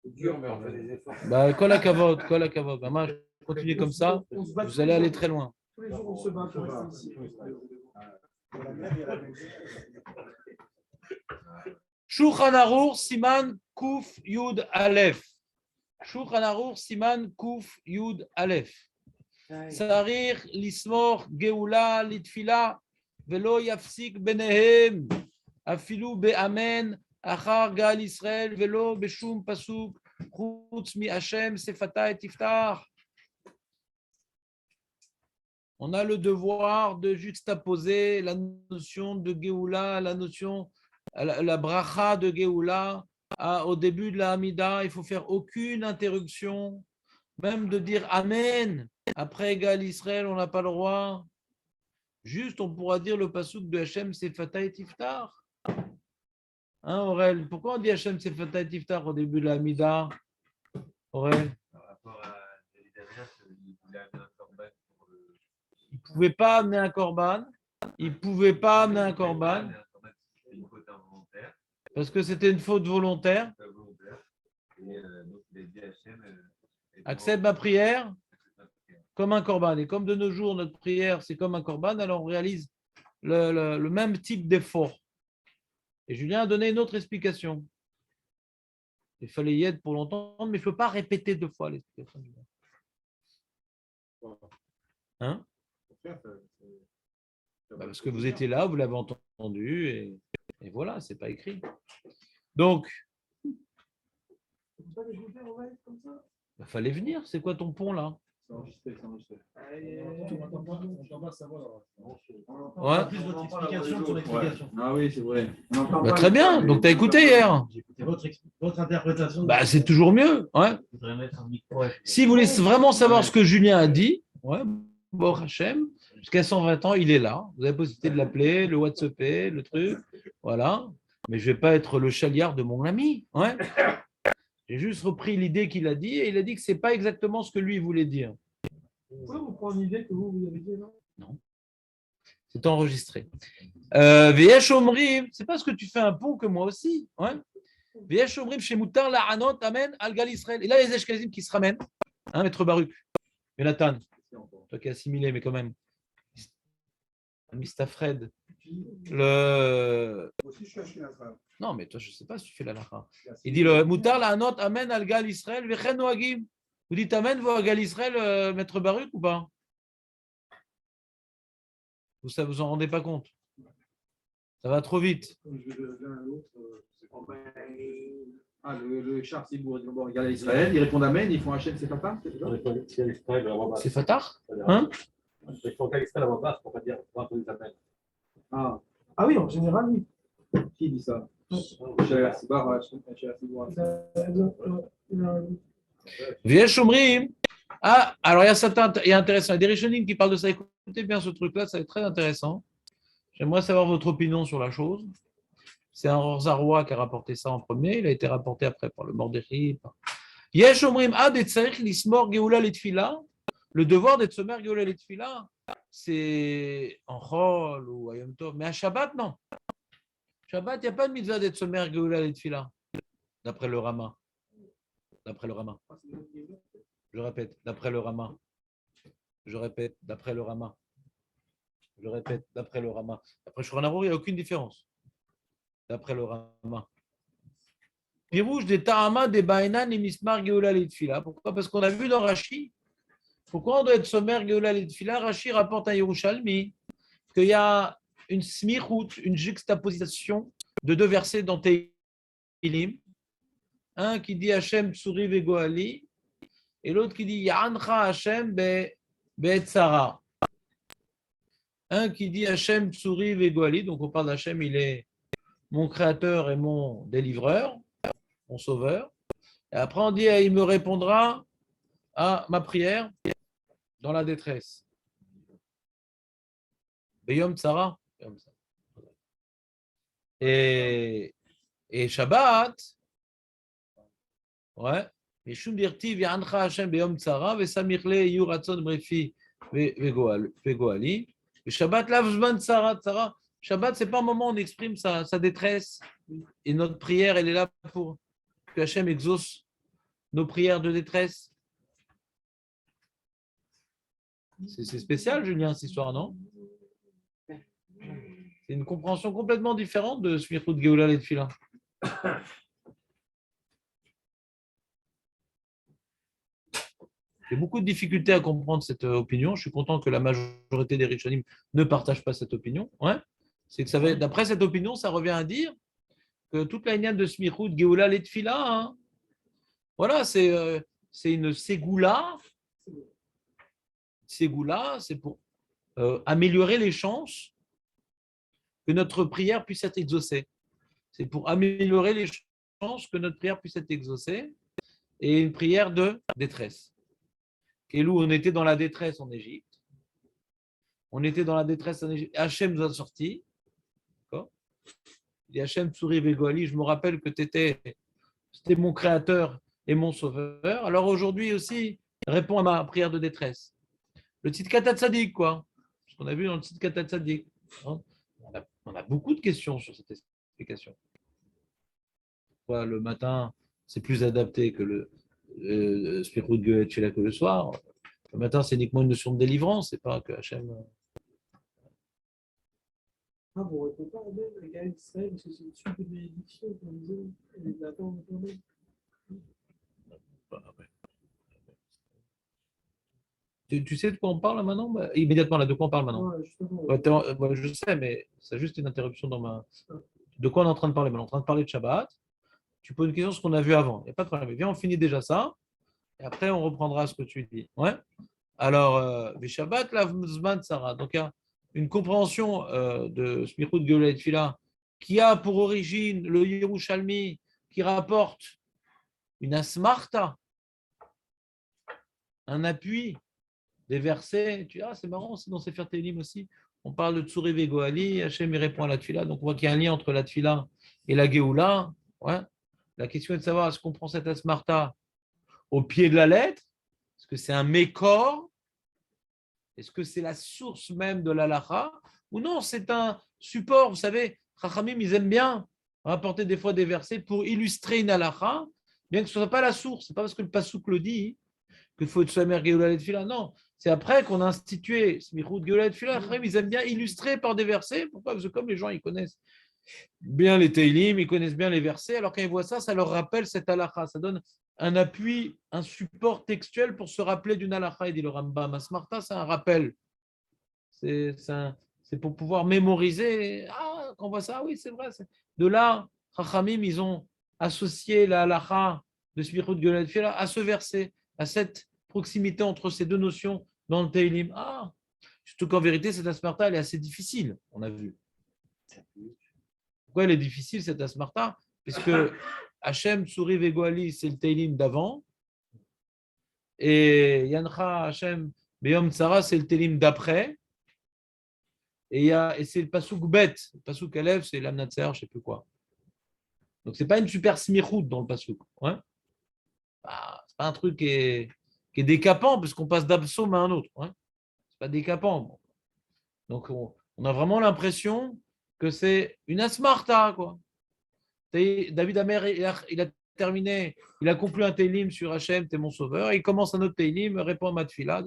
C'est dur, mais on fait des efforts. Bah, kol hakavod. Maman, continuez comme ça, vous allez aller très loin. Tous les jours, on se bat pour rester ici. Shulchan Aruch Siman Kuf Yud Aleph. Shulchan Aruch Siman Kuf Yud Aleph. Sarir lismor geula litfila velo yafsik benehem afilu be'amen achar gal Israël velo beshum pasuk chutz mi Hashem sefata et tiftach. On a le devoir de juxtaposer la notion de Géoula, la notion, la bracha de Géoula au début de la Hamida. Il ne faut faire aucune interruption, même de dire Amen. Après Égal Israël, on n'a pas le droit. Juste, on pourra dire le pasuk de Hachem, c'est Fatah et Tiftar. Hein, Aurel? Pourquoi on dit Hachem, c'est Fatah et Tiftar au début de la Hamida? Aurel? Par rapport à David Améas, il voulait amener un corban pour le. Il ne pouvait pas amener un corban. Il ne pouvait pas amener un corban. C'était une faute involontaire. Parce que c'était une faute volontaire. Et donc, il a dit à Hachem. Accepte ma prière comme un corban. Et comme de nos jours, notre prière, c'est comme un corban, alors on réalise le même type d'effort. Et Julien a donné une autre explication. Il fallait y être pour l'entendre, mais je ne peux pas répéter deux fois l'explication. Hein? Parce que vous étiez là, vous l'avez entendu, et voilà, ce n'est pas écrit. Donc, il fallait venir. C'est quoi ton pont là? C'est enregistré. Ouais. Plus votre explication que ton explication. Ah oui, c'est vrai. Bah, très bien. Donc, tu as écouté hier. J'ai écouté votre interprétation. Bah, c'est toujours mieux. Ouais. Je voudrais mettre un micro. Si vous voulez vraiment savoir ce que Julien a dit, ouais, bon, Hachem, jusqu'à 120 ans, il est là. Vous avez la possibilité de l'appeler, le WhatsApp, le truc. Voilà. Mais je ne vais pas être le chaliard de mon ami. Ouais. J'ai juste repris l'idée qu'il a dit et il a dit que ce n'est pas exactement ce que lui voulait dire. Pourquoi vous prenez une idée que vous avez dit là? Non. C'est enregistré. V'yesh omrim, c'est parce que tu fais un pont que moi aussi. Ouais. V'yesh omrim chez Moutar la Anot, Amen, al Gal Israël. Et là, les Eshkazim qui se ramènent. Hein, Maître Baruch, Jonathan, toi qui as assimilé, mais quand même. Mistafred. Non, mais toi, je ne sais pas si tu fais la lacha. Il dit le Moutar la Anot, Amen, al Gal Israël, Vechen Noagim. Vous dites Amen, vous, à Gal Israël, Maître Baruch, ou pas? Vous ne vous en rendez pas compte? Ça va trop vite. Le char Sibour égale à Israël, ils répondent Amen, ils font Hachem, c'est papa? C'est Fatah? Hein? Il faut qu'à l'Israël, on va pas dire Amen. Ah oui, en général, oui. Qui dit ça? V'yesh omrim. Ah, alors il y a intéressant. Il y a des Rishonim qui parlent de ça. Écoutez bien ce truc-là, ça va être très intéressant. J'aimerais savoir votre opinion sur la chose. C'est un Rosarois qui a rapporté ça en premier. Il a été rapporté après par le Mordechai. Yesh omrim ad et tzarich lismor geoula letfila. Le devoir d'être sommaire geoula letfila, c'est en Chol ou à Yom Tov. Mais à Shabbat, non. Shabbat, il n'y a pas de mitzvah d'être sommaire geoula letfila, d'après le Rama. D'après le Rama. Je répète, d'après le Rama. Je répète, d'après le Rama. Je répète, d'après le Rama. Après Shulchan Aruch, il n'y a aucune différence. D'après le Rama. Pirouche des Ta'ama des Baïnan et Mismar Geoula Litfila. Pourquoi? Parce qu'on a vu dans Rashi. Pourquoi on doit être sommaire Geoula Litfila? Rashi rapporte à Yerushalmi qu'il y a une smichout, une juxtaposition de deux versets dans Tehillim. Un qui dit Hachem Tsuri Vegoali et l'autre qui dit Ya'ancha Hachem Be'etzara. Un qui dit Hachem Tsuri Vegoali, donc on parle d'Hachem, il est mon créateur et mon délivreur, mon sauveur. Et après on dit il me répondra à ma prière dans la détresse. Beyom Tsara. Et Shabbat, ouais. Mishum dirtiv Ya'ancha Hashem beyom tzara vesamirle yu ratzon brefi vegoali. Shabbat lav zman tzara tzara. Shabbat, ce n'est pas un moment où on exprime sa détresse. Et notre prière, elle est là pour que Hachem exauce nos prières de détresse. C'est spécial, Julien, cette histoire, non? C'est une compréhension complètement différente de Smichut Geoula et Tfila. J'ai beaucoup de difficultés à comprendre cette opinion. Je suis content que la majorité des Rishonim ne partagent pas cette opinion. Ouais. C'est que d'après cette opinion, ça revient à dire que toute la lignée de Smichut Geoula et Tfila, hein, voilà, c'est une ségoula. Ségoula, c'est pour améliorer les chances que notre prière puisse être exaucée. C'est pour améliorer les chances que notre prière puisse être exaucée et une prière de détresse. Kelou, on était dans la détresse en Égypte. On était dans la détresse en Égypte. Hachem nous a sortis. Et Hachem Tsuri Vegoali, je me rappelle que c'était mon créateur et mon sauveur. Alors aujourd'hui aussi, réponds à ma prière de détresse. Le Tzidkat Tzadik, quoi. Ce qu'on a vu dans le Tzidkat Tzadik. On a beaucoup de questions sur cette explication. Le matin, c'est plus adapté que le Smichut Geoula et Tfila que le soir. Le matin, c'est uniquement une notion de délivrance, c'est pas que Hachem. Ah, vous ne répondez pas à même avec Gaël Israël, parce que c'est une suite de bénédictions qu'on disait, et d'attendre quand même. Tu sais de quoi on parle maintenant? Immédiatement, là, de quoi on parle maintenant? Ouais, justement. Je sais, mais c'est juste une interruption dans ma. De quoi on est en train de parler? On est en train de parler de Shabbat. Tu poses une question sur ce qu'on a vu avant. Il n'y a pas de problème. Viens, on finit déjà ça. Et après, on reprendra ce que tu dis. Ouais. Alors, Shabbat, la Zman Sarah. Donc, il y a une compréhension de Smichut Geoula et Tfila qui a pour origine le Yerushalmi qui rapporte une asmarta, un appui des versets. Tu dis, c'est marrant, c'est dans Sefer Tehillim aussi. On parle de Tsuri Vegoali, Hachem il répond à la Tfila. Donc, on voit qu'il y a un lien entre la Tfila et la Geoula. Ouais. La question est de savoir, est-ce qu'on prend cette asmarta au pied de la lettre? Est-ce que c'est un mécor? Est-ce que c'est la source même de l'halakha? Ou non, c'est un support. Vous savez, Chachamim, ils aiment bien rapporter des fois des versets pour illustrer une halakha, bien que ce ne soit pas la source. Ce n'est pas parce que le Passouk le dit qu'il faut être Somer Geoula et Tfila. Non, c'est après qu'on a institué Smichut Geoula et Tfila. Chachamim, ils aiment bien illustrer par des versets. Pourquoi? Parce que comme les gens, ils connaissent bien les Teilim, ils connaissent bien les versets, alors quand ils voient ça, ça leur rappelle cette halakha. Ça donne un appui, un support textuel pour se rappeler d'une halakha. Il dit le Rambam. Asmarta, c'est un rappel. C'est pour pouvoir mémoriser. Ah, quand on voit ça, oui, c'est vrai. De là, Chachamim, ils ont associé la halakha de Smichut Geoula et Tfila à ce verset, à cette proximité entre ces deux notions dans le Teilim. Ah, surtout qu'en vérité, cette asmarta, elle est assez difficile, on a vu. Pourquoi elle est difficile, cette asmarta? Puisque Hachem, Tsuri Vegoali, c'est le Teilim d'avant. Et Yancha, Hachem, Beyom Tsara, c'est le Teilim d'après. Et c'est le Pasuk Bet. Le Pasuk Aleph, c'est l'Amnatser, je ne sais plus quoi. Donc, ce n'est pas une super smichout dans le Pasuk. Ouais. Ce n'est pas un truc qui est décapant, parce qu'on passe d'un psaume à un autre. Ouais. Ce n'est pas décapant. Donc, on a vraiment l'impression que c'est une asmarta, quoi. David Amer, il a terminé, il a conclu un Teilim sur Hachem, t'es mon sauveur, et il commence un autre Teilim, répond à Matfila,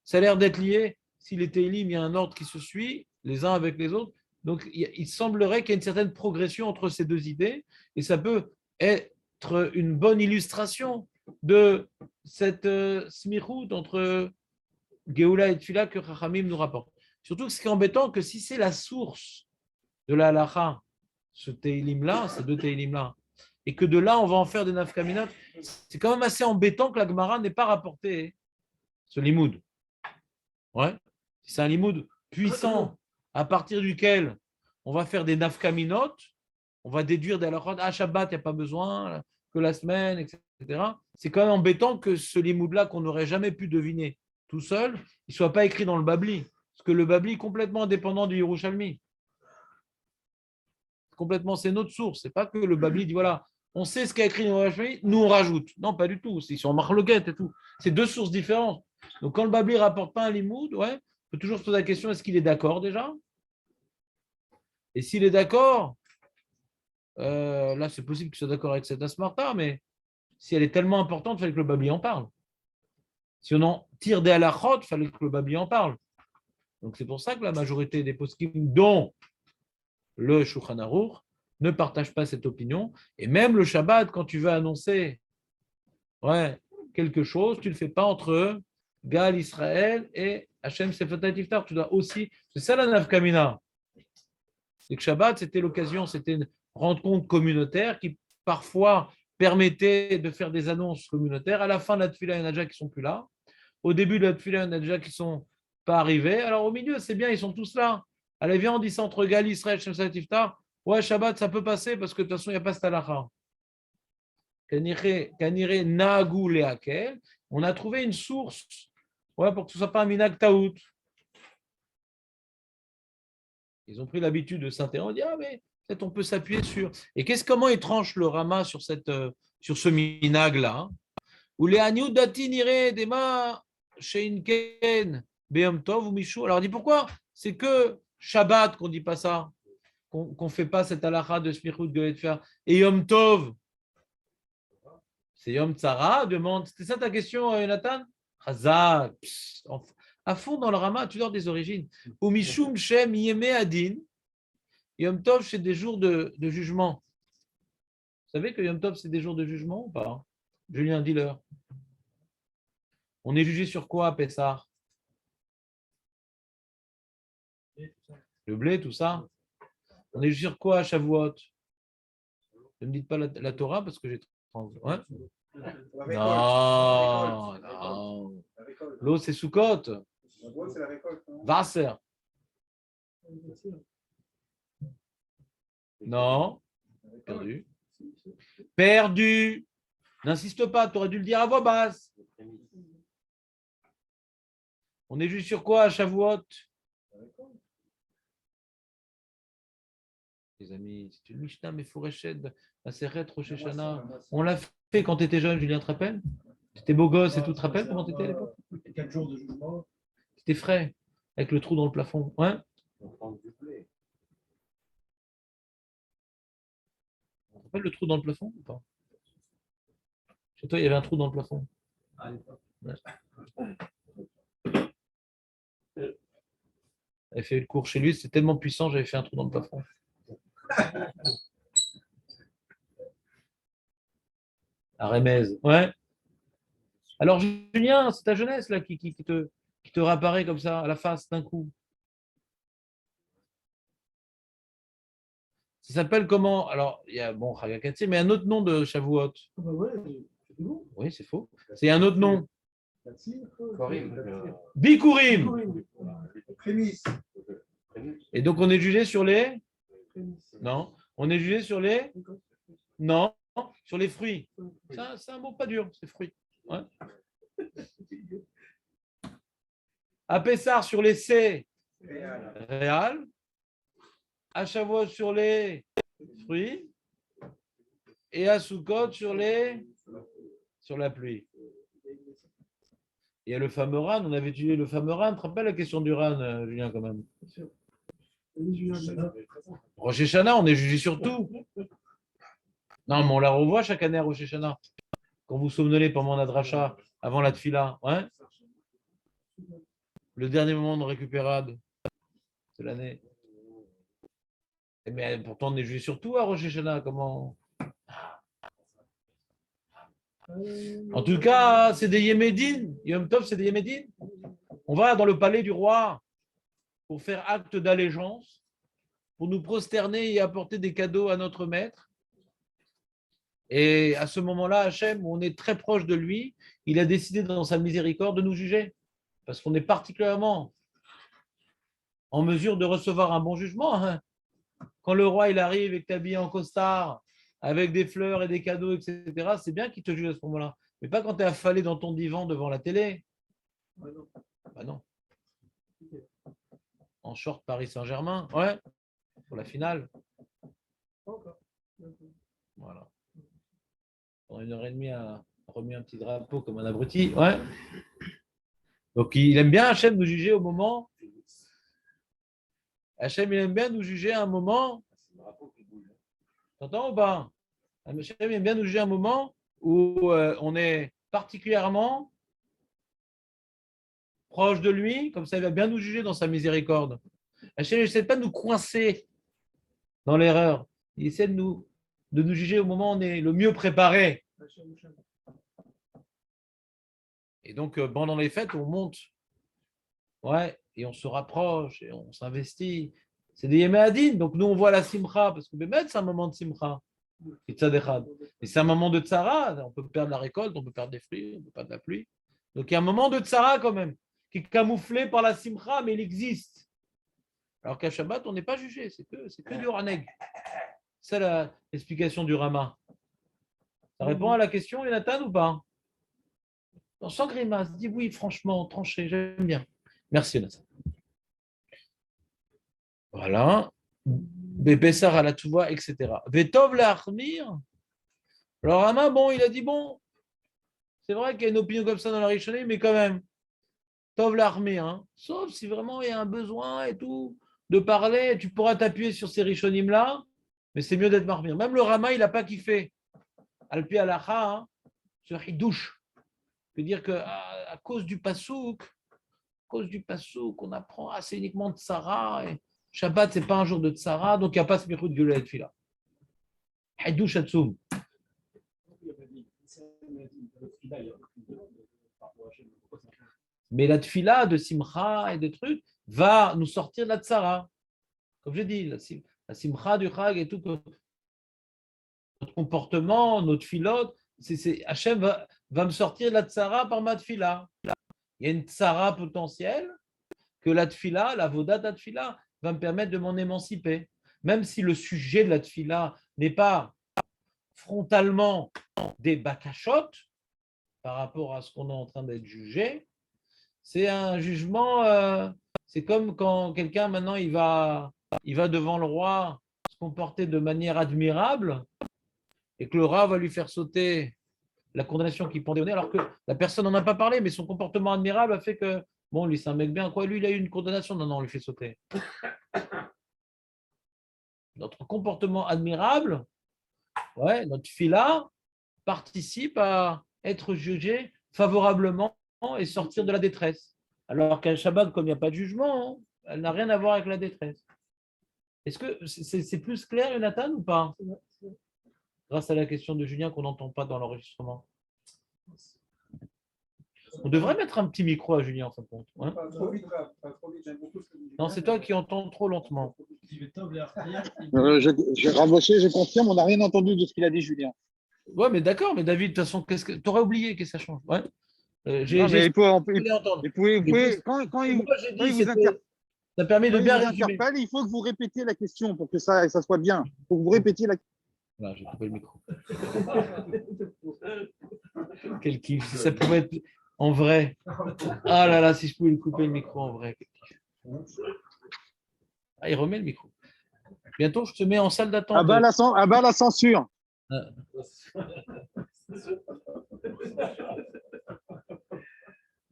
ça a l'air d'être lié. Si les Teilim, il y a un ordre qui se suit, les uns avec les autres, donc il semblerait qu'il y ait une certaine progression entre ces deux idées, et ça peut être une bonne illustration de cette smichout entre Geoula et Tfila que Chachamim nous rapporte. Surtout que ce qui est embêtant, que si c'est la source de la halakha, ce Teilim-là, ces deux Teilim-là, et que de là, on va en faire des nafkaminot, c'est quand même assez embêtant que la Gemara n'ait pas rapporté ce limoud. Ouais. C'est un limoud puissant, à partir duquel on va faire des nafkaminot, on va déduire des halakhot, Shabbat, il n'y a pas besoin, que la semaine, etc. C'est quand même embêtant que ce limoud-là, qu'on n'aurait jamais pu deviner tout seul, il ne soit pas écrit dans le Babli. Parce que le Babli est complètement indépendant du Yerushalmi. Complètement, c'est notre source. C'est pas que le Babli dit voilà, on sait ce qu'a écrit le Yerushalmi, nous on rajoute. Non, pas du tout. Ils sont en marloquette et tout. C'est deux sources différentes. Donc quand le Babli ne rapporte pas un limoud, ouais, on peut toujours se poser la question est-ce qu'il est d'accord déjà? Et s'il est d'accord, là, c'est possible qu'il soit d'accord avec cette asmarta, mais si elle est tellement importante, il fallait que le Babli en parle. Si on en tire des halachot, il fallait que le Babli en parle. Donc, c'est pour ça que la majorité des poskim, dont le Shulchan Aruch, ne partagent pas cette opinion. Et même le Shabbat, quand tu veux annoncer quelque chose, tu ne le fais pas entre Gal Israël et Hachem Sefata Tiftar. Tu dois aussi. C'est ça la Nafkamina. C'est que Shabbat, c'était l'occasion, c'était une rencontre communautaire qui parfois permettait de faire des annonces communautaires. À la fin de la Tfila, il y en a déjà qui ne sont plus là. Au début de la Tfila, il y en a déjà qui ne sont pas arrivés. Alors au milieu, c'est bien, ils sont tous là. Allez, viens, on dit ça entre Gal Israël et Hachem Sefata Tiftar. Ouais, Shabbat, ça peut passer parce que de toute façon, il n'y a pas cette halakha. Kanire Nagou Leakel. On a trouvé une source pour que ce ne soit pas un minag taout. Ils ont pris l'habitude de s'interroger. On dit, ah, mais peut-être on peut s'appuyer sur. Et comment il tranche le Rama sur ce minag-là? Ou les Agnew Datinire Dema Sheinken Beom Tov ou Michou. Alors, on dit pourquoi? C'est que Shabbat qu'on ne dit pas ça, qu'on ne fait pas cette halakha de Smichut Goetfer. Et Yom Tov, c'est Yom Tzara, demande. C'était ça ta question, Nathan? Chazak. À fond dans le Rama, tu dors des origines. Ou Mishum Shem Yeme Adin. Yom Tov, c'est des jours de jugement. Vous savez que Yom Tov, c'est des jours de jugement ou pas? Julien, dis-leur. On est jugé sur quoi à Pessah? Le blé, tout ça. On est jugé sur quoi à Shavuot? Ne me dites pas la Torah parce que j'ai. Ouais? Non, non. L'eau, c'est Sukkot. Wasser. Non. Perdu. Perdu. N'insiste pas, tu aurais dû le dire à voix basse. On est juste sur quoi à Shavuot? Les amis, c'est une Mishnah, mais Foureched, la Seret, Rosh Hashanah. On l'a fait quand tu étais jeune, Julien, te rappelles? Tu étais beau gosse et tout, te rappelles comment tu étais à l'époque? 4 jours de jugement. C'était frais, avec le trou dans le plafond. Ouais? On te rappelle le trou dans le plafond ou pas? Chez toi, il y avait un trou dans le plafond. Ouais. J'avais fait le cours chez lui, c'était tellement puissant, j'avais fait un trou dans le plafond. À Remez. Ouais. Alors, Julien, c'est ta jeunesse là qui te réapparaît comme ça à la face d'un coup. Ça s'appelle comment? Alors, il y a Chagakatsi, mais un autre nom de Shavuot. Bah ouais, c'est bon. Oui, c'est faux. C'est un autre nom. Corinne. Bikurim. Prémisse. Et donc, on est jugé sur les. Prémisse. Non. On est jugé sur les. Non. Sur les fruits. C'est un mot pas dur, c'est fruits. Ouais. À Pessar sur les C. Réal. À Shavuot sur les fruits. Et à Sukkot sur la pluie. Il y a le fameux RAN, on avait étudié le fameux RAN. Tu te rappelles la question du RAN, Julien, quand même? Rosh Hashanah, on est jugé sur tout. Non, mais on la revoit chaque année à Rosh Hashanah. Quand vous somnolez pendant la dracha, avant la tfila. Ouais. Le dernier moment de récupérade de l'année. Mais pourtant, on est jugé sur tout à Rosh Hashanah. Comment? En tout cas, c'est des Yémédines. Yom Tov, c'est des Yémédines. On va dans le palais du roi pour faire acte d'allégeance, pour nous prosterner et apporter des cadeaux à notre maître. Et à ce moment-là, Hachem, on est très proche de lui, il a décidé dans sa miséricorde de nous juger. Parce qu'on est particulièrement en mesure de recevoir un bon jugement. Hein. Quand le roi il arrive et que tu es habillé en costard, avec des fleurs et des cadeaux, etc., c'est bien qu'il te juge à ce moment-là. Mais pas quand tu es affalé dans ton divan devant la télé. Bah non. En short Paris Saint-Germain, ouais, pour la finale. Voilà. Pendant 1h30, a remis un petit drapeau comme un abruti. Ouais. Donc il aime bien Hachem nous juger au moment Hachem, il aime bien nous juger à un moment. T'entends ou pas? Hachem, il aime bien nous juger à un moment où on est particulièrement proche de lui, comme ça il va bien nous juger dans sa miséricorde. Hachem n'essaie pas de nous coincer dans l'erreur. Il essaie de nous juger au moment où on est le mieux préparé. Et donc, pendant les fêtes, on monte. Ouais, et on se rapproche, et on s'investit. C'est des Yeméadines. Donc, nous, on voit la simcha, parce que Bémet, c'est un moment de simcha. Et c'est un moment de tzara. On peut perdre la récolte, on peut perdre des fruits, on peut perdre la pluie. Donc, il y a un moment de tzara quand même, qui est camouflé par la simcha, mais il existe. Alors qu'à Shabbat, on n'est pas jugé. C'est que du raneg. C'est l'explication du Rama. Ça répond à la question, Jonathan, ou pas? Sans grimace, dis oui, franchement, tranché, j'aime bien. Merci, Jonathan. Voilà. Bébessar à la Touva, etc. Vetov la Armir. Alors, Rama, bon, il a dit bon, c'est vrai qu'il y a une opinion comme ça dans la Rishonim, mais quand même, Tov la Armir, hein. Sauf si vraiment il y a un besoin et tout, de parler, tu pourras t'appuyer sur ces Rishonim-là, mais c'est mieux d'être marmir. Même le Rama, il n'a pas kiffé. Alpi alacha, hein, sur Hidouche. Je veux dire qu'à cause du pasouk, on apprend assez uniquement de Tzara. Et Shabbat, ce n'est pas un jour de Tzara, donc il n'y a pas ce mérite de Gula et Tfila. Hidouche Atsoum. Mais la Tfila de Simcha et de trucs va nous sortir de la Tzara. Comme j'ai dit, la Simcha du Chag et tout, notre comportement, notre filote, Hachem va me sortir de la Tzara par ma Tfila. Il y a une Tzara potentielle que la Tfila, la Voda de la Tfila, va me permettre de m'en émanciper. Même si le sujet de la Tfila n'est pas frontalement des bakashot par rapport à ce qu'on est en train d'être jugé, c'est un jugement, c'est comme quand quelqu'un maintenant il va devant le roi se comporter de manière admirable et que le roi va lui faire sauter la condamnation qui pendait au nez, alors que la personne n'en a pas parlé, mais son comportement admirable a fait que, bon, lui c'est un mec bien, quoi, lui il a eu une condamnation, non, on lui fait sauter. Notre comportement admirable, ouais, notre fila participe à être jugé favorablement et sortir de la détresse. Alors qu'un Shabbat, comme il n'y a pas de jugement, elle n'a rien à voir avec la détresse. Est-ce que c'est plus clair, Jonathan, ou pas? Grâce à la question de Julien qu'on n'entend pas dans l'enregistrement. On devrait mettre un petit micro à Julien en fin de compte. Hein, Pas trop vite, pas trop vite, j'aime beaucoup ce que tu dis. non, c'est toi qui entends trop lentement. J'ai raboché, je confirme, on n'a rien entendu de ce qu'il a dit, Julien. Ouais, mais d'accord, mais David, de toute façon, tu aurais oublié que ça change. Ouais. Non, mais entendre. Quand il Moi, j'ai dit, vous interpelle, ça permet de bien résumer. il faut que vous répétiez la question pour que ça soit bien. Il faut que vous répétiez la question. Là, j'ai coupé le micro. Quel kiff. Si ça pouvait être en vrai. Ah là là, si je pouvais lui couper le micro en vrai. Ah, il remet le micro. Bientôt, je te mets en salle d'attente. Ah bah la censure.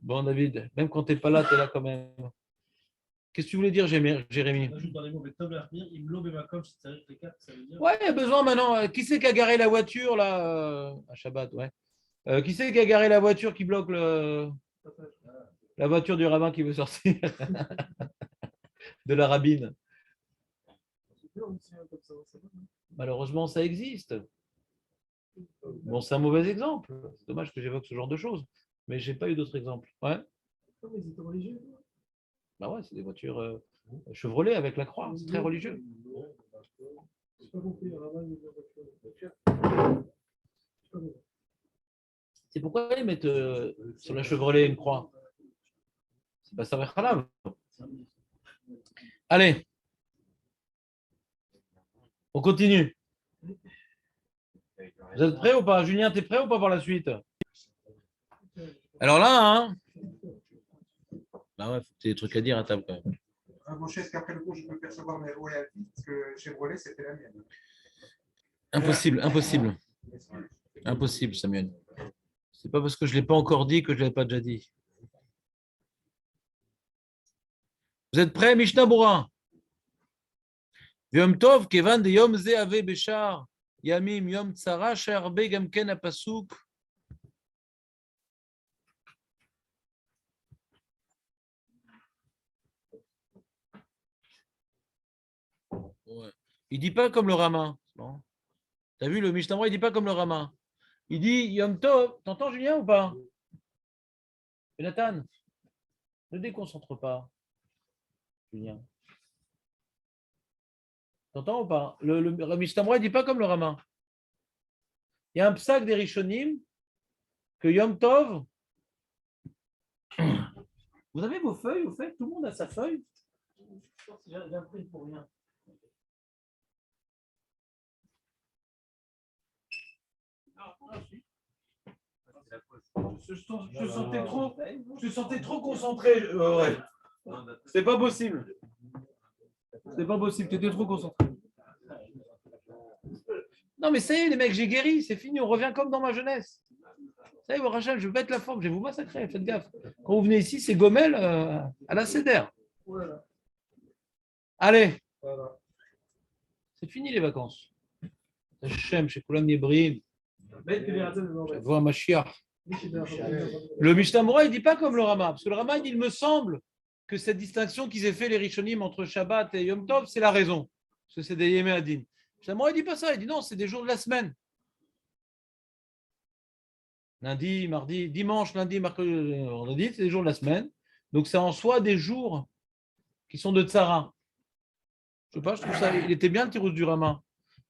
Bon, David, même quand tu n'es pas là, tu es là quand même. Qu'est-ce que tu voulais dire, Jérémy? Ouais, il y a besoin maintenant. Qui c'est qui a garé la voiture là à Shabbat, ouais. Qui c'est qui a garé la voiture qui bloque la voiture du rabbin qui veut sortir de la rabbine? Malheureusement, ça existe. Bon, c'est un mauvais exemple. C'est dommage que j'évoque ce genre de choses. Mais je n'ai pas eu d'autres exemples. Ouais. Bah ouais, c'est des voitures Chevrolet avec la croix. C'est très religieux. C'est pourquoi ils mettent sur la Chevrolet une croix. C'est pas ça, Khalav. Allez. On continue. Vous êtes prêts ou pas? Julien, tu es prêt ou pas pour la suite? Alors là, hein? Bah ouais, faut que tu aies des trucs à dire à table quand même. Moshe, est-ce qu'après le cours, je peux percevoir mes royalties? Parce que Chevrolet, c'était la mienne. Impossible, impossible. Impossible, Samuel. C'est pas parce que je ne l'ai pas encore dit que je ne l'ai pas déjà dit. Vous êtes prêts, Mishnah Bora? Yom Tov, Kevan de Yom Ze Ave Beshar, Yamim Yom Tzara, Sharbe Gamken Apasuk. Ouais. Il dit pas comme le Rama. Bon. T'as vu, le Mishnah Torah, il dit pas comme le Rama. Il dit Yom Tov. T'entends Julien ou pas? Jonathan, ne déconcentre pas, Julien. T'entends ou pas? Le Mishnah Torah, il dit pas comme le Rama. Il y a un psak des Rishonim que Yom Tov. Vous avez vos feuilles, au fait? Tout le monde a sa feuille? Je pense que j'ai imprimé pour rien. Je sentais trop concentré. Ouais. C'est pas possible. C'est pas possible. Tu étais trop concentré. Non, mais ça y est, les mecs, j'ai guéri. C'est fini. On revient comme dans ma jeunesse. Ça y est, Rachel, je vais mettre la forme. Je vais vous massacrer. Faites gaffe. Quand vous venez ici, c'est Gomel à la Cédère. Voilà. Allez. Voilà. C'est fini les vacances. Hachem, chez Koulam Yebrim. Je vois Mashiach. Le Mishnah Torah, il ne dit pas comme le Rama. Parce que le Rama, il me semble que cette distinction qu'ils aient fait les Rishonim entre Shabbat et Yom Tov, c'est la raison. Parce que c'est des Yemé Adin. Le Mishnah Torah, il ne dit pas ça. Il dit non, c'est des jours de la semaine. Lundi, mardi, dimanche, lundi, mercredi, vendredi, c'est des jours de la semaine. Donc c'est en soi des jours qui sont de Tzara. Je sais pas, je trouve ça, il était bien le tirous du Rama.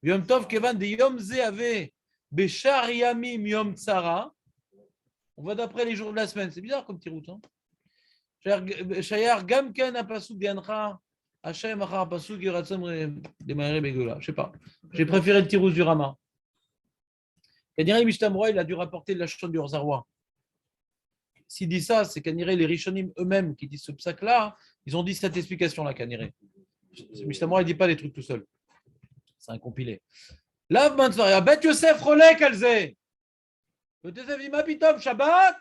Yom Tov Kevan de Yom Ze Ave Beshar Yamim Yom Tzara. On va d'après les jours de la semaine. C'est bizarre comme tirous. Shayar Gamken Apasuk Biancha Hashem Achar Apasuk Yeratzom Demaire Begula. Je sais pas. J'ai préféré le tirous du Rama. Kaniré Mishtamroy, il a dû rapporter la chaîne du Orzarwa. S'il dit ça, c'est Kaniré les Rishonim eux-mêmes qui disent ce psaque-là. Ils ont dit cette explication-là, Kaniré. Mishtamroy, il ne dit pas les trucs tout seul. C'est un compilé. Lav Mansfaria, Bet Yosef Rolek Alze. Peut-être Vima Pitom Shabbat.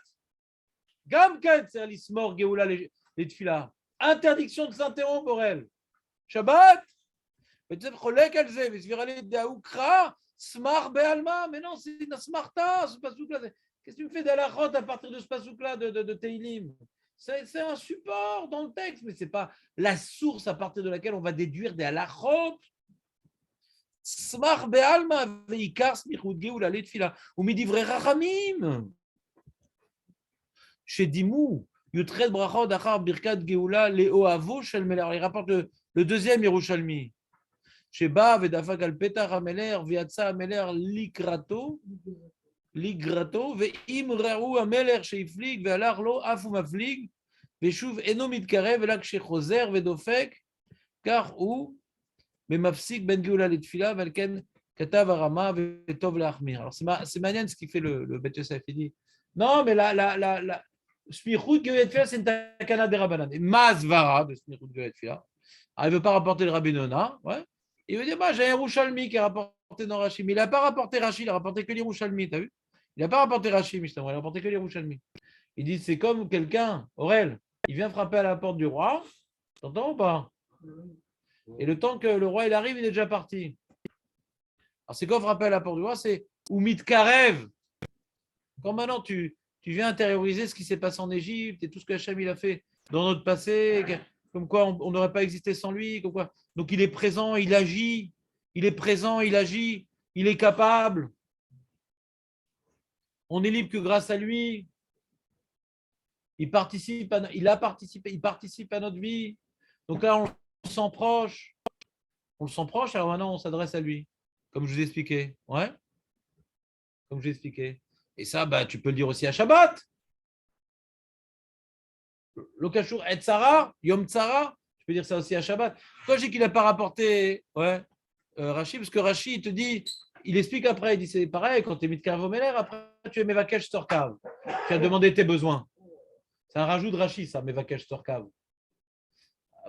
Gamken, c'est l'Ismor Geoula les Tfila. Interdiction de s'interrompre, Borel. Shabbat. Peut-être Rolek Alze. Visvirale Daoukra. Smar Be'alma. Mais non, c'est une Smarta, ce pasouk-là. Qu'est-ce que tu me fais d'Alachot à partir de ce pasouk-là de Teilim? C'est un support dans le texte, mais ce n'est pas la source à partir de laquelle on va déduire des halachot. Smar be'alma ve'ikar smichut geoula letfila umidivre rachamim. Chez Dimou, yutred brachot achar birkat geoula le'oavo shel meler. Il rapporte le deuxième Yerushalmi. Chez Ba ve'dafak al petar ameler ve'yatsa ameler likrato. Ligrato, ve'im raru ameler sheiflig ve'alar lo afu maflig. Veshuv eno mitkarev velak shechozer vedofek car ou mais mafsik ben geoula letfila velken katav arama vetov leachmir. Alors c'est Manian ce qui fait le Bet Yosef. Il dit non mais la smichut geoula letfila c'est une takana de Rabbanan. Et mazvara de smichut geoula letfila. Alors il veut pas rapporter le Rabbi Nona, ouais. Il veut dire bah j'ai un Yerushalmi qui a rapporté dans Rashi, mais il n'a pas rapporté Rashi, il a rapporté que l'Yerushalmi, t'as vu? Il n'a pas rapporté Rashi, justement, il a rapporté que l'Yerushalmi. Il dit c'est comme quelqu'un, Aurel, il vient frapper à la porte du roi, t'entends ou pas? Et le temps que le roi il arrive, il est déjà parti. Alors c'est quoi frapper à la porte du roi? C'est Oumit Karev. Quand maintenant tu viens intérioriser ce qui s'est passé en Égypte et tout ce que Hachem il a fait dans notre passé, comme quoi on n'aurait pas existé sans lui, comme quoi. Donc il est présent, il agit, il est présent, il agit, il est capable. On est libre que grâce à lui. Il participe à notre vie. Donc là, on le sent proche. On le sent proche, alors maintenant, on s'adresse à lui. Comme je vous ai expliqué. Ouais. Comme je vous ai expliqué. Et ça, bah, tu peux le dire aussi à Shabbat. Lokashur et Tzara, Yom Tzara. Tu peux dire ça aussi à Shabbat. Toi, je dis qu'il n'a pas rapporté Rashi, parce que Rashi, il te dit, il explique après, il dit c'est pareil, quand tu es Mitkarvomeler, après tu es Mevakesh Sorkav. Tu as demandé tes besoins. C'est un rajout de Rashi, ça, Mevakesh Sorkav.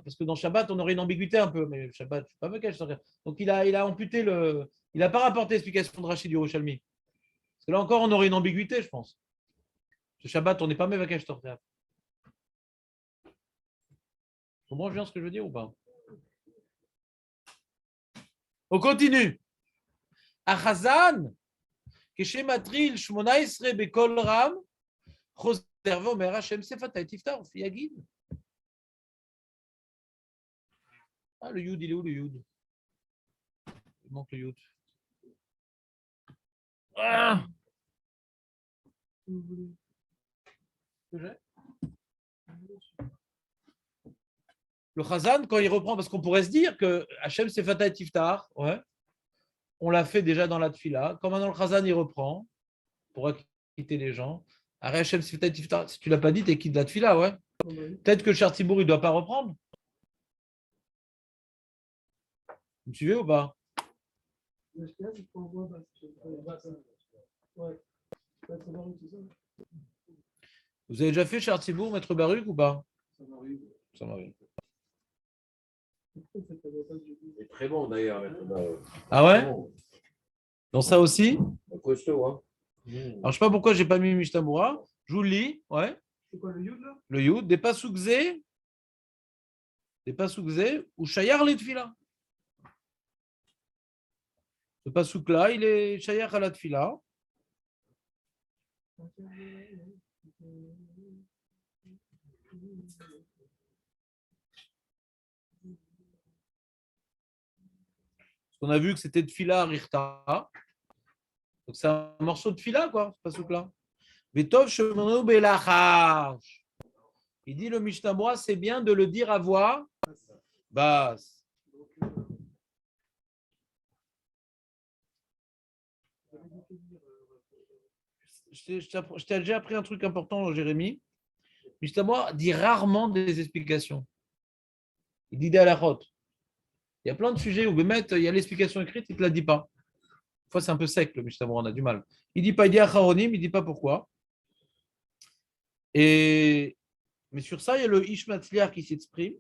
Parce que dans Shabbat, on aurait une ambiguïté un peu, mais Shabbat, c'est pas Mevakesh Sorkav. Donc il a amputé il n'a pas rapporté l'explication de Rashi du Yerushalmi. Parce que là encore, on aurait une ambiguïté, je pense. Ce Shabbat, on n'est pas Mevakesh Sorkav. Tu comprends bien ce que je veux dire ou pas? On continue. Achazan, כשמטריל 18 בקול רם, חוזר ואומר השם שפתי תפתח, יגיד. Ah, le yud, il est où le yud? Il manque le yud. Ah! Le Chazan, quand il reprend, parce qu'on pourrait se dire que Hachem Sefata et Tiftar, ouais, on l'a fait déjà dans la Tfila. Quand maintenant le Chazan il reprend pour quitter les gens, Arrête Hachem Sefata et Tiftar, si tu ne l'as pas dit, t'es quitte la Tfila, ouais. Peut-être que le Chartibour, il ne doit pas reprendre. Vous me suivez ou pas? Vous avez déjà fait Chartibour, Maître Baruch ou pas? Ça m'arrive. C'est très bon d'ailleurs. Ah ouais? Dans ça aussi? Costaud, hein. Alors, je ne sais pas pourquoi je n'ai pas mis Mishtamura. Je vous le lis. Ouais. C'est quoi le yud là? Le yud, des pasukzé ou shayar les tfila. Ce pasuk-là, il est shayar à la tfila. On a vu que c'était tfila rirta. Donc c'est un morceau de tfila, quoi, ce pasuk-là. Vetov shemonu belachash. Il dit le Mishnah, c'est bien de le dire à voix basse. Je t'ai déjà appris un truc important, Jérémy. Mishnah dit rarement des explications. Il dit des halachot. Il y a plein de sujets où il y a l'explication écrite, il ne te la dit pas. Des fois, c'est un peu sec, le Mishnah, on a du mal. Il ne dit pas, il dit acharonim, il ne dit pas pourquoi. Mais sur ça, il y a le Ish Matzliar qui s'exprime.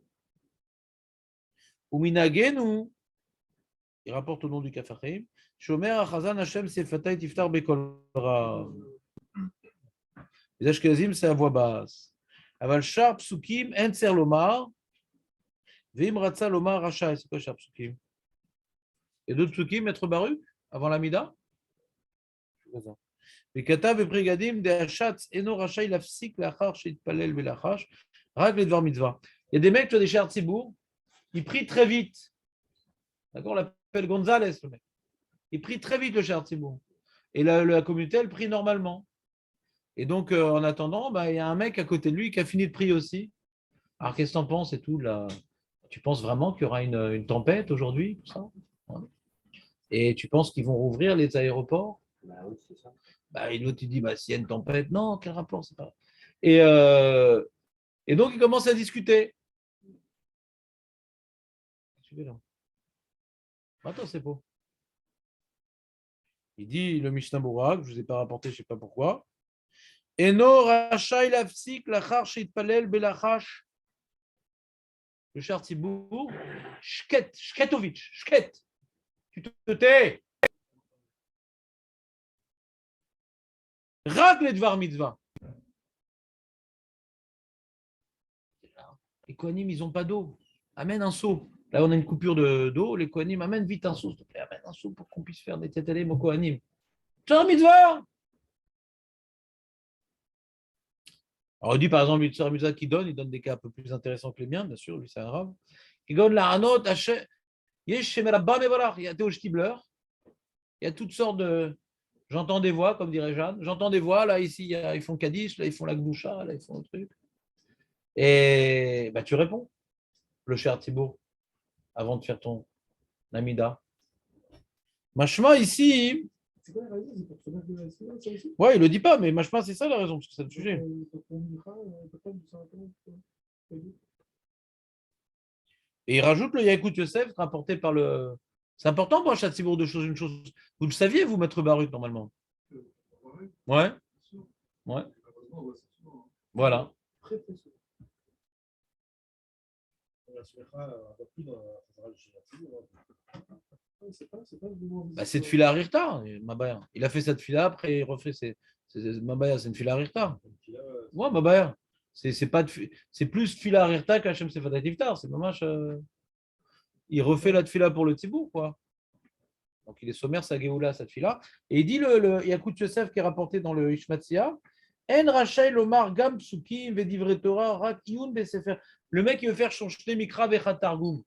Ou Minagenu, il rapporte au nom du Kafachim, Shomer Achazan Hashem Sefatay Tiftar Bekol Rav. Les Ashkenazim, c'est à voix basse. Aval Shar Psukim Enser Lomar, Veim Ratza Lomar Rachai. C'est quoi Shar Psukim? Et d'autres Psukim, Maître Baruch, avant l'Amida? וכתב בפריגדים דהשץ אינו רשאי להפסיק לאחר שהתפלל ולחש רק לדבר מצווה. Il y a des mecs qui ont des chars tzibour, ils prient très vite. D'accord, on l'appelle Gonzalez, le mec. Il prie très vite le char tzibour. Et la communauté, elle prie normalement. Et donc, en attendant, il y a un mec à côté de lui qui a fini de prier aussi. Alors, qu'est-ce que tu en penses et tout là? Tu penses vraiment qu'il y aura une tempête aujourd'hui, tout ça? Et tu penses qu'ils vont rouvrir les aéroports? Oui, c'est ça. Et l'autre, il dit, s'il y a une tempête, non, quel rapport, c'est pas. Et donc, il commence à discuter. Attends, c'est beau. Il dit, le Mishnah Burak, je ne vous ai pas rapporté, je ne sais pas pourquoi. Eno rachai lafsik lachar sheitpalel belachash. Le char Tzibour, Shketovitch, Shket. Tu te tais. Rak les dvar mitzvah. Les Kohanim, ils n'ont pas d'eau. Amène un seau. Là, on a une coupure d'eau. Les Kohanim, amène vite un seau, s'il te plaît. Amène un seau pour qu'on puisse faire des tétélés, mon Kohanim. Dvar mitzvah. Alors, il dit par exemple, le Mitzvah qui donne, il donne des cas un peu plus intéressants que les miens, bien sûr, lui, c'est un rave. Il donne la Hanot, Yesh Shemerabba Mevarach. Il y a Théo Stibler. Il y a toutes sortes de. J'entends des voix, comme dirait Jeanne. J'entends des voix, là, ici, ils font Kaddish, là, ils font la Gdoucha, là, ils font le truc. Et tu réponds, le cher Thibault, avant de faire ton Amida. Machma, ici. C'est quoi la raison? C'est pour se mettre de la ça aussi? Ouais, il ne le dit pas, mais Machma, c'est ça la raison, parce que c'est le sujet. Et il rajoute le Yakout Yosef, rapporté par le. C'est important pour un Chatzibour de choses, une chose. Vous le saviez, vous, Maître Baruch, normalement? Ouais. Ouais. Voilà. C'est de fila Rirta, Mabaya. Il a fait cette fila, après il refait Mabaya, c'est une fila Rirta. Ouais, Mabaya. C'est plus fila Rirta qu'Hachem Sefadat Iftar. C'est dommage. Il refait la fila pour le Tzibour, quoi. Donc il est sommaire, sa Géoula, cette fille-là. Et il dit le Yakout Yosef qui est rapporté dans le Ishmatzia, En Rachel Lomar Gam Psukim Vedivre Torah Rak Iyun Besefer. Le mec qui veut faire son Shne Mikra Vechatargum,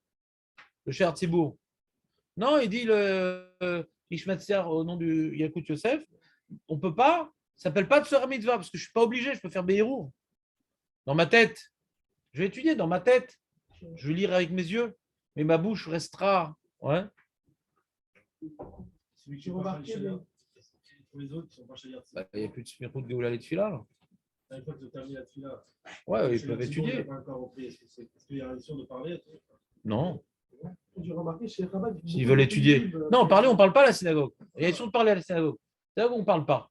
le cher Tzibour. Non, il dit le Ishmatzia au nom du Yakout Yosef, on ne peut pas, ça s'appelle pas Tsar Mitzvah, parce que je ne suis pas obligé, je peux faire Beirou. Dans ma tête, je vais étudier dans ma tête, je vais lire avec mes yeux, mais ma bouche restera. Ouais. J'ai remarqué Pour les autres, ils sont pas chez Bah, il n'y a plus de Smirut de Oula et de Fila. Là. Une fois que tu as terminé la fila, Ouais, ils peuvent étudier. Est-ce qu'il y a une de parler? Non. j'ai remarqué chez Rabat. S'ils veulent étudier. Non, parler, on ne parle pas à la synagogue. Il y a une chose de parler à la synagogue. La synagogue, on ne parle pas.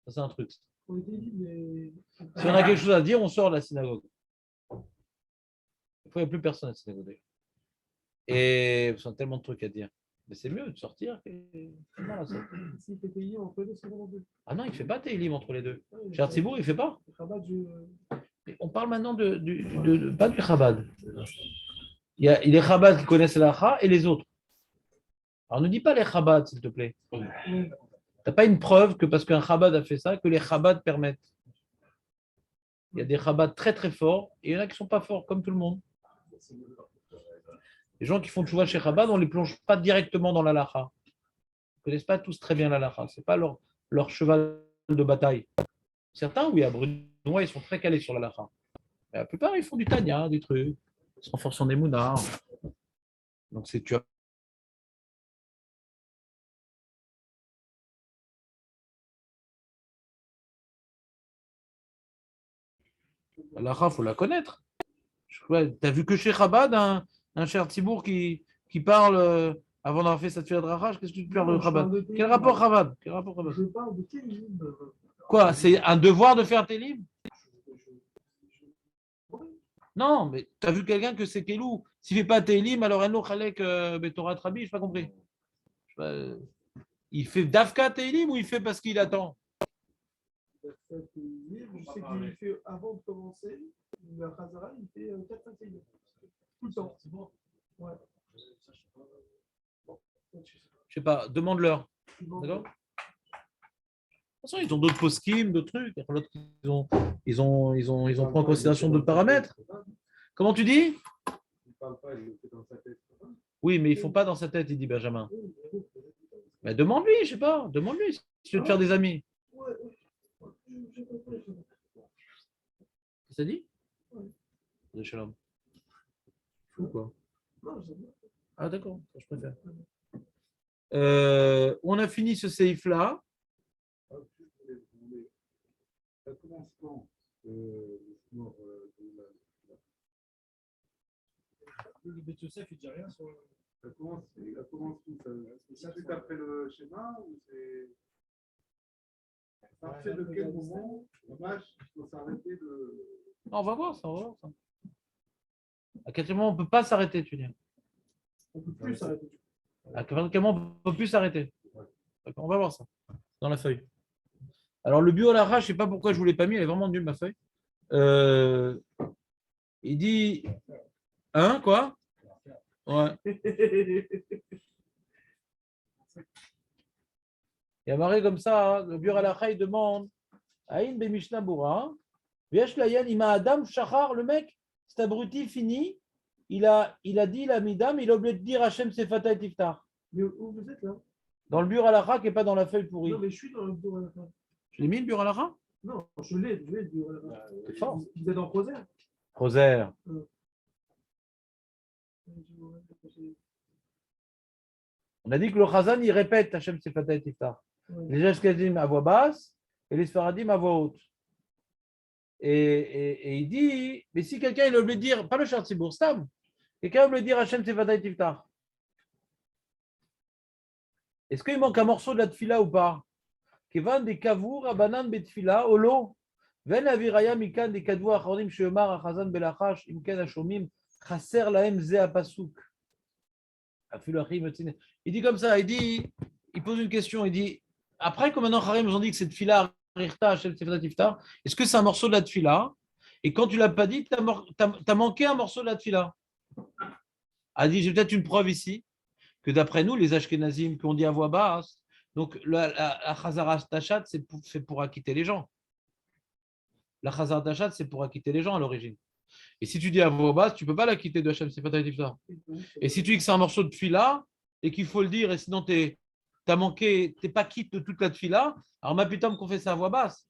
Ça, c'est un truc. Si On était libres, mais. on a quelque chose à dire, on sort de la synagogue. Des fois, il n'y a plus personne à la synagogue. D'ailleurs. Et ils ont tellement de trucs à dire. Mais c'est mieux de sortir que. Non, ça. S'il fait payer entre deux, c'est vraiment deux. Ah non, il ne fait pas Télim entre les deux. Chez Artibourg, il ne fait pas. Rabat, Mais on parle maintenant pas du Chabad. Il y a les Chabad qui connaissent la Lacha et les autres. Alors ne dis pas les Chabad, s'il te plaît. Tu n'as pas une preuve que parce qu'un Chabad a fait ça, que les Chabad permettent. Il y a des Chabad très très forts et il y en a qui ne sont pas forts, comme tout le monde. Les gens qui font tchouva chez Chabad, on ne les plonge pas directement dans la Lacha. Ils ne connaissent pas tous très bien la Lacha. Ce n'est pas leur cheval de bataille. Certains, oui, à Brunois, ils sont très calés sur la Lacha. Mais la plupart, ils font du Tanya, des trucs. Ils se renforcent en Emouna. Donc, tu as la Lacha, il faut la connaître. Tu as vu que chez Chabad, un cher Tzibour qui parle avant d'avoir fait sa tuile de Rachash, qu'est-ce que tu parles de Chabad? Quel rapport Chabad? Je parle de quel livre? Quoi? C'est un devoir de faire tes livres? Non, mais tu as vu quelqu'un que c'est Kelou. S'il ne fait pas Télim, alors Enlo Khalek Betorat Rabi, je n'ai pas compris. Il fait Dafka Télim ou il fait parce qu'il attend? Je sais qu'il fait avant de commencer, le Khazara, il fait 4-5 livres. Tout le temps. C'est bon. Ouais. Je ne sais pas, demande-leur. D'accord? De toute façon, ils ont d'autres poskim, d'autres trucs. Ils ont pris en considération d'autres paramètres. Comment tu dis? Oui, mais ils ne font pas dans sa tête, il dit Benjamin. Mais demande-lui, je ne sais pas. Demande-lui si tu veux te faire des amis. Ça dit? De Shalom. Fou quoi? Ah d'accord, je préfère. On a fini ce safe-là. Ça commence quand Le Beth Yosef, il ne dit rien sur. ça commence tout ça? Tout après le schéma ou c'est. À partir de quel moment le match il faut s'arrêter de. Non, on va voir ça, À quel moment on ne peut pas s'arrêter, tu dis? On ne peut plus s'arrêter. À quel moment on ne peut plus s'arrêter? D'accord, on va voir ça dans la feuille. Alors, le bio à l'arrache, je ne sais pas pourquoi je ne vous l'ai pas mis, elle est vraiment nulle, ma feuille. Il dit. Hein, quoi? Ouais. Il y a marré comme ça, hein. Le bio à l'arrache, il demande Aïn be Mishnah Bura. Viesh Layan, Ima Adam, Shachar, le mec, cet abruti fini. Il a dit la midam, il a oublié de dire Hachem Sefata et Tiftar. Mais où vous êtes là? Dans le bureau à la qui n'est pas dans la feuille pourrie. Non, mais je suis dans le bureau à la fin. Je l'ai mis le bureau à la Non, je l'ai le bureau à la fin. C'est fort. Vous êtes en projet? Rosaire. On a dit que le Chazan, il répète Hachem Sefata et Tiftar. Les Ashkenazim à voix basse et les Sfaradim à voix haute. Et il dit, mais si quelqu'un il a oublié de dire, pas le Chartibourg, Stam, quelqu'un a oublié de dire Hachem Sefata et Tiftar. Est-ce qu'il manque un morceau de la tfila ou pas? Kevan des kavour, abanan betfila, olo, ven aviraya mikan des kadou achorim sheomar achazan belachash imken ashomim chaser lahem ze apasuk. Il dit comme ça, il pose une question, il dit, après que maintenant Harim nous ont dit que cette tfila Richta Hachem Sefata Tiftar, est-ce que c'est un morceau de la tfila? Et quand tu ne l'as pas dit, tu as manqué un morceau de la tfila. A dit, j'ai peut-être une preuve ici, que d'après nous, les Ashkenazim qui ont dit à voix basse, donc la Chazara Tachat, c'est pour acquitter les gens. La Chazara Tachat, c'est pour acquitter les gens à l'origine. Et si tu dis à voix basse, tu ne peux pas l'acquitter de Hachem Sefatat Iftar. Et si tu dis que c'est un morceau de tefila et qu'il faut le dire, et sinon tu n'as manqué, tu n'es pas quitte de toute la tefila, alors ma putain qu'on fait ça à voix basse.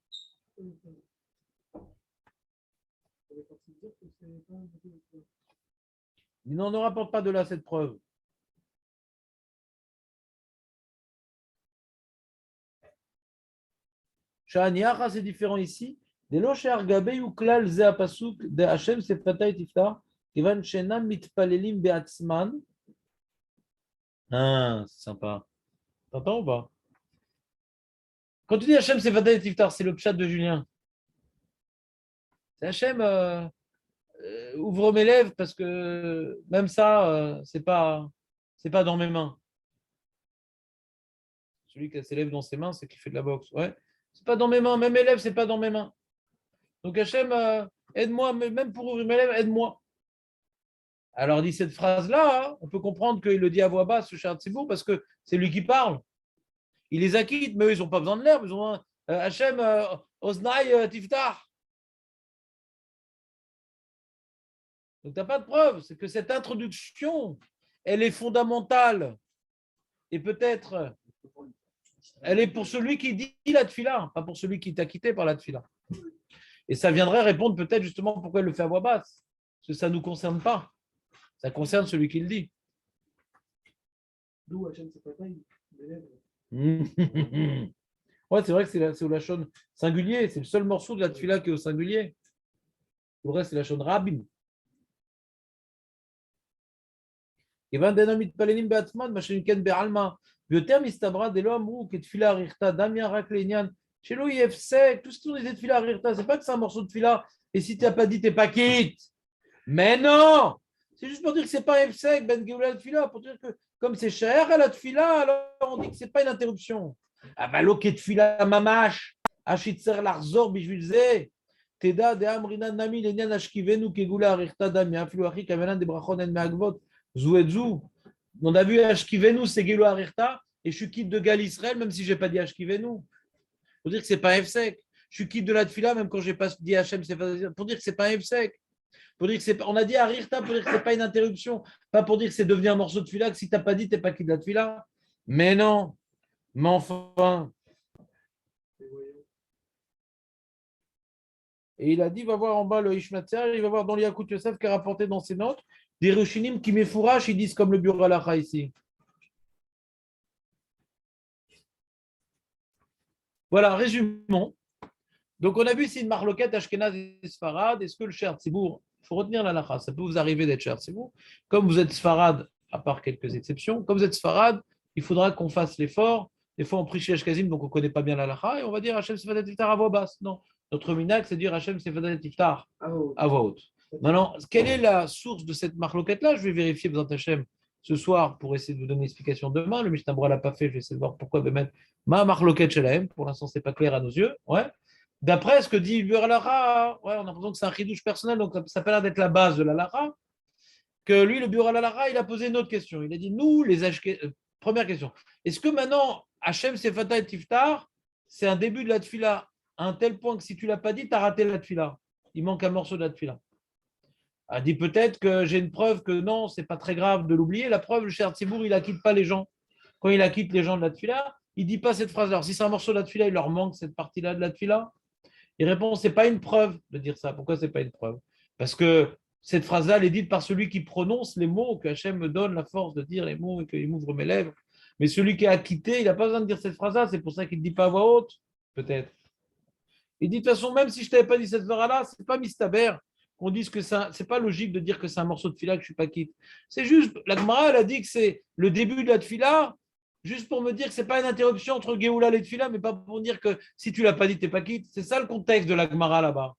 Non, ne rapporte pas de là cette preuve. Sha'aniacha, c'est différent ici. De l'osher gabei ou klal ze apasuk de Hachem Sefatat Iftar, kivan shenam mitpalelim beatzman. Ah, c'est sympa. T'entends ou pas? Quand tu dis Hachem Sefatat Iftar, c'est le pshat de Julien. C'est Hachem, ouvre mes lèvres parce que même ça, c'est pas dans mes mains. Celui qui a ses lèvres dans ses mains, c'est qui fait de la boxe. Ouais, c'est pas dans mes mains. Même mes lèvres, c'est pas dans mes mains. Donc Hachem, aide-moi, même pour ouvrir mes lèvres, aide-moi. Alors dit cette phrase-là, on peut comprendre qu'il le dit à voix basse, ce cher Tzibour, parce que c'est lui qui parle. Il les acquitte, mais eux, ils n'ont pas besoin de l'herbe. Ils ont Hachem, Oznaï, Tiftar. Donc, tu n'as pas de preuve. C'est que cette introduction, elle est fondamentale. Et peut-être, elle est pour celui qui dit la tefila, pas pour celui qui t'a quitté par la tefila. Et ça viendrait répondre peut-être justement pourquoi il le fait à voix basse. Parce que ça ne nous concerne pas. Ça concerne celui qui le dit. D'où Hachem Sefatat, Ouais, c'est vrai que c'est au lachon singulier. C'est le seul morceau de la tefila qui est au singulier. Le reste, c'est la lachon rabbin. כיוון דינם מתפללים בעצמם, מה שנקרא בעלמא, ויותר מסתברא דלא אמרו כתפילה אריכתא, דמיה רק לעניין שלא יהיה הפסק, tout ce qu'ils ont dit תפילה אריכתא, c'est pas que c'est un morceau de tefila, et si tu n'as pas dit, tu n'es pas quitte. Mais non, c'est juste pour dire que ce n'est pas un hefsek, ben geoula tefila, pour dire que comme c'est cher à la tefila, alors on dit que ce n'est pas une interruption. Ah bah l'ok tefila mamash, achitzer l'arzor bijvil ze, תדע דאמרינן נמי לעניין השכיבנו כגאולה אריכתא דמיה, אפילו אחי כוונן דברכון הן מהגבות. Zouedzou, on a vu Ashkivenu, c'est Gelo Arirta, et je suis quitte de Gal Israël, même si je n'ai pas dit Ashkivenu. Pour dire que ce n'est pas un Efsek. Je suis quitte de la Tfila, même quand je n'ai pas dit Hachem, c'est pour dire que ce n'est pas un Efsek. Pour dire que c'est pas, on a dit Arirta pour dire que ce n'est pas une interruption, pas pour dire que c'est devenu un morceau de Tfila, que si tu n'as pas dit, tu n'es pas quitte de la Tfila. Mais non, mais enfin. Et il a dit, va voir en bas le Ishmatzer, il va voir dans l'Yakut Yosef qui a rapporté dans ses notes des Rishonim qui m'effourachent, ils disent comme le bureau à la ici. Voilà, résumons. Donc on a vu c'est une marloquette Ashkenaz et Sfarad. Est-ce que le Cher Tzibour, il faut retenir la lacha, ça peut vous arriver d'être Cher Tzibour. Comme vous êtes Sfarad, à part quelques exceptions, comme vous êtes Sfarad, il faudra qu'on fasse l'effort. Des fois on prie chez Ashkazim, donc on ne connaît pas bien la lacha, et on va dire Hachem Sefadat Iftar à voix basse. Non, notre minac, c'est dire Hachem Sefadat Iftar à voix haute. Maintenant, quelle est la source de cette marloquette-là? Je vais vérifier B'zant Hachem ce soir pour essayer de vous donner une explication demain. Le Mishnah Berurah l'a pas fait, je vais essayer de voir pourquoi de mettre ma marloquette chez la M. Pour l'instant, c'est pas clair à nos yeux. Ouais. D'après ce que dit Bureau ouais, on a l'impression que c'est un chidouche personnel, donc ça peut l'air d'être la base de la Lara. Que lui, le Bureau il a posé une autre question. Il a dit, nous, les première question, est-ce que maintenant, Hachem Sefatat et Tiftar, c'est un début de la tefila à un tel point que si tu ne l'as pas dit, tu as raté la tefila. Il manque un morceau de la tefila. A dit peut-être que j'ai une preuve que non, c'est pas très grave de l'oublier. La preuve, le cher Tzibour, il acquitte pas les gens. Quand il acquitte les gens de la tefila, il dit pas cette phrase. Alors, si c'est un morceau de la tefila, il leur manque cette partie-là de la tefila. Il répond, c'est pas une preuve de dire ça. Pourquoi c'est pas une preuve? Parce que cette phrase-là, elle est dite par celui qui prononce les mots, que Hachem me donne la force de dire les mots et qu'il m'ouvre mes lèvres. Mais celui qui est acquitté, il n'a pas besoin de dire cette phrase-là. C'est pour ça qu'il ne dit pas à voix haute, peut-être. Il dit, de toute façon, même si je ne t'avais pas dit cette phrase-là, c'est pas mistaber qu'on dise que ça, c'est pas logique de dire que c'est un morceau de tefila que je suis pas quitte. C'est juste, la Gemara, elle a dit que c'est le début de la tefila, juste pour me dire que c'est pas une interruption entre Géoula et tefila, mais pas pour dire que si tu l'as pas dit, t'es pas quitte. C'est ça le contexte de la Gemara là-bas.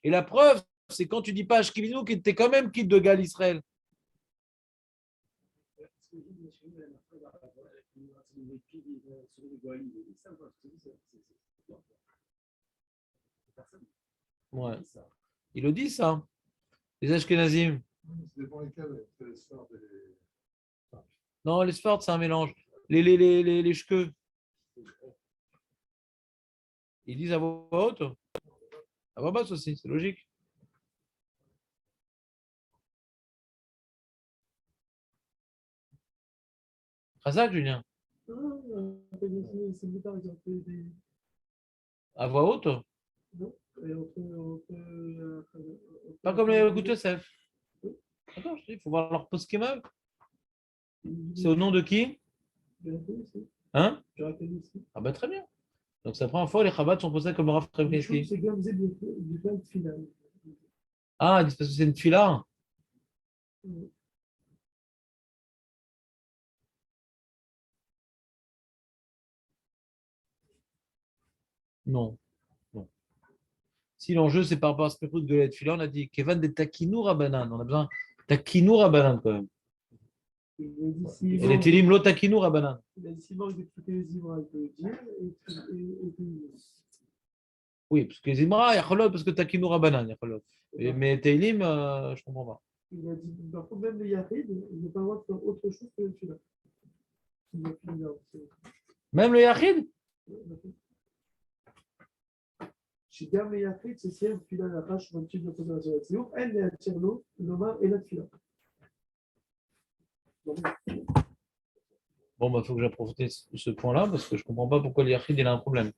Et la preuve, c'est quand tu dis pas Ashkivinu, que tu es quand même quitte de Gal Israël. Ouais. Il le dit ça, les Ashkenazim. Ça dépend lesquels, c'est l'histoire des. Non, les Sfards, c'est un mélange. Les Shkeux. Ils disent à voix haute. À voix basse aussi, c'est logique. Razak, Julien. C'est plus tard, ils ont fait des. À voix haute. Non, et Pas comme les Gout Yosef. D'accord, je dis, il faut voir leur post-schema. C'est au nom de qui? Hein? Ah ben très bien. Donc c'est la première fois les Chabad sont posés comme Rav Trevkinski. C'est Gamze du plan final. Ah, ils disent parce que c'est une fila. Non. Non. Si l'enjeu c'est par rapport à ce peu de la fila, on a dit Kevan de Takinou Rabanan. On a besoin Takinou Rabanan quand même. Et les Télim lo Takinou Rabanan. Il a dit si manque d'expliquer les Ibra, il peut le dire. Oui, parce que les Imra, Yacholot, parce que Takinou Rabanan, Yacholot. Mais Télim, je ne comprends pas. Il a dit par contre, même les Yahid, il n'a pas le droit de faire autre chose que le fila. Même le Yachid? Chez Gam et Yachid, c'est si elle fila la page sur un type de conservation, elle est à Tierno, l'Omar et la fila. Bon, il faut que j'approfondisse ce point-là parce que je ne comprends pas pourquoi le Yachid il a un problème.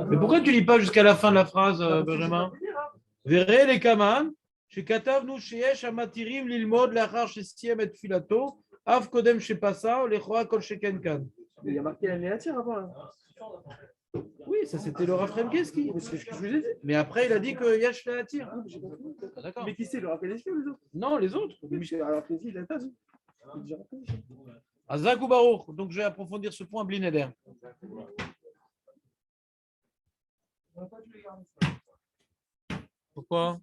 Mais pourquoi tu lis pas jusqu'à la fin de la phrase, Benjamin? Verrez les Kaman, chez Katav nous sheyesh amatirim lilmod lachar shestiem et filato, av kodem shepasa, lechoa kol shekenkan. Il y a marqué la néature avant là. Oui, ça c'était le Rav Tremkeski. C'est ce que je vous ai dit. Mais après, il a dit que Yash Néatir. Ah, d'accord. Mais qui c'est le rappel les autres? Non, les autres. Alors que il a pas dit. Azak ou Baruch. Donc je vais approfondir ce point Blineder. Pourquoi?